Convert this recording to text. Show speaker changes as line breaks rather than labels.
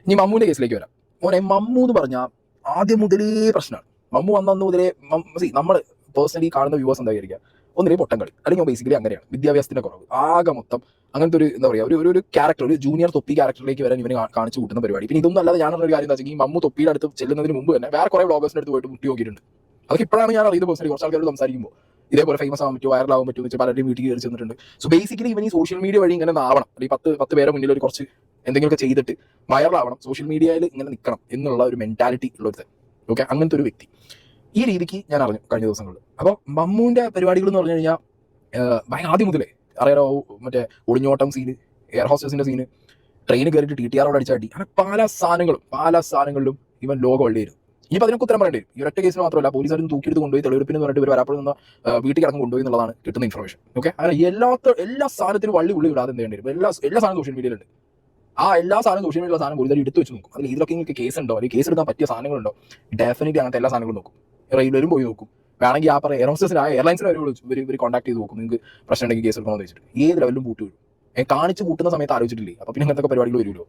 ഇനി മമ്മൂന്റെ കേസിലേക്ക് വരാം. മോനെ മമ്മൂ എന്ന് പറഞ്ഞാൽ ആദ്യം മുതലേ പ്രശ്നമാണ്. മമ്മൂ വന്നു മുതലേ നമ്മൾ പേഴ്സണലി കാണുന്ന വ്യൂവേഴ്സ് എന്താ വിചാരിക്കുക, ഒന്നിലേ പൊട്ടം കളി, അല്ലെങ്കിൽ ബേസിക്കലി അങ്ങനെയാണ്, വിദ്യാഭ്യാസത്തിന്റെ കുറവ്, ആകെ മൊത്തം അങ്ങനത്തെ ഒരു എന്താ പറയുക, ഒരു ക്യാരക്ടർ, ഒരു ജൂനിയർ തൊപ്പി ക്യാരക്ടറിലേക്ക് വരാൻ ഇവന് കാണിച്ചു കൂട്ടുന്ന പരിപാടി. പിന്നെ ഇതൊന്നും അല്ലാതെ ഞാനൊരു കാര്യം എന്താ വെച്ചാൽ, ഈ മമ്മൂ തൊപ്പിയുടെ അടുത്ത് ചെല്ലുന്നതിന് മുമ്പ് തന്നെ വേറെ കുറെ വ്ളോഗേഴ്സിന്റെ അടുത്ത് പോയിട്ട് മുട്ടി നോക്കിയിട്ടുണ്ട്. അതൊക്കെ ഇപ്പോഴാണ് ഞാൻ അറിയുന്നത്. പേഴ്സണലി കുറച്ച് ആൾക്കാരോട് സംസാരിക്കുമ്പോൾ ഇതേപോലെ ഫേമസ് ആവാൻ പറ്റുമോ, വൈറലാവാൻ പറ്റുമോ എന്ന് വെച്ചാൽ പലരുടെയും വീട്ടിൽ കയറി ചെന്നിട്ടുണ്ട്. സോ ബേസിക്കലി ഇവൻ ഈ സോഷ്യൽ മീഡിയ വഴി ഇങ്ങനെ ആവണം, അല്ലെങ്കിൽ പത്ത് പേരെ മുന്നിൽ ഒരു കുറച്ച് എന്തെങ്കിലുമൊക്കെ ചെയ്തിട്ട് വൈറലാവണം, സോഷ്യൽ മീഡിയയിൽ ഇങ്ങനെ നിൽക്കണം എന്നുള്ള ഒരു മെന്റാലിറ്റി ഉള്ളൊരു ഓക്കെ, അങ്ങനത്തെ ഒരു വ്യക്തി ഈ രീതിക്ക് ഞാൻ അറിഞ്ഞു കഴിഞ്ഞ ദിവസങ്ങളിൽ. അപ്പോൾ മമ്മൂന്റെ പരിപാടികൾ എന്ന് പറഞ്ഞു കഴിഞ്ഞാൽ ആദ്യം മുതലേ അറിയാലോ, മറ്റേ ഒളിഞ്ഞോട്ടം സീന്, എയർ ഹോസ്റ്റസിന്റെ സീന്, ട്രെയിന് കയറിയിട്ട് TTR അടിച്ചാടി, അങ്ങനെ പല സാധനങ്ങളിലും ഇവൻ ലോകം വള്ളിയിരുന്നു. ഇനിയിപ്പോൾ അതിനൊക്കെ ഉത്തരം പറയേണ്ടി വരും. ഈ ഒറ്റ കേസിന് മാത്രമല്ല, പോലീസുകാരും തൂക്കിയെടുത്ത് കൊണ്ടുപോയി തെളിവെടുപ്പിന് പറഞ്ഞിട്ട് ഇവർ വരാപ്പോൾ നിന്ന് വീട്ടിൽ കിടന്ന് കൊണ്ടുപോയി എന്നുള്ളതാണ് കിട്ടുന്ന ഇൻഫർമേഷൻ. ഓക്കെ, അങ്ങനെ എല്ലാ സാധനത്തിനും വള്ളി വിടാതെ എന്ത് ചെയ്യേണ്ടി വരും. എല്ലാ സാധനവും സോഷ്യൽ മീഡിയയിലുണ്ട്. ആ എല്ലാ സാധനവും സോഷ്യൽ മീഡിയയിലുള്ള സാധനം പോലീസുകാർ എടുത്ത് വെച്ച് നോക്കും. അതിൽ ഇതിലൊക്കെ നിങ്ങൾക്ക് കേസ് ഉണ്ടോ, അല്ലെങ്കിൽ കേസ് എടുക്കാൻ പറ്റിയ സാധനങ്ങളുണ്ടോ, ഡെഫിനറ്റ്ലി അങ്ങനത്തെ എല്ലാ സാധനങ്ങളും നോക്കും. റെയിൽവേലും പോയി നോക്കും. വേണമെങ്കിൽ ആ പറയാം എയർലൈൻസിന് വരെ ഇവർ കോൺടാക്ട് ചെയ്ത് നോക്കും, നിങ്ങൾക്ക് പ്രശ്നം ഉണ്ടെങ്കിൽ കേസ് എടുക്കണമെന്ന് വെച്ചിട്ട് ഏത് ലെവലിലും പൂട്ടി വരും. കാണിച്ച് കൂട്ടുന്ന സമയത്ത് ആലോചിച്ചിട്ടില്ലേ, അപ്പോൾ പിന്നെ അങ്ങനത്തെ പരിപാടികൾ വരുമല്ലോ.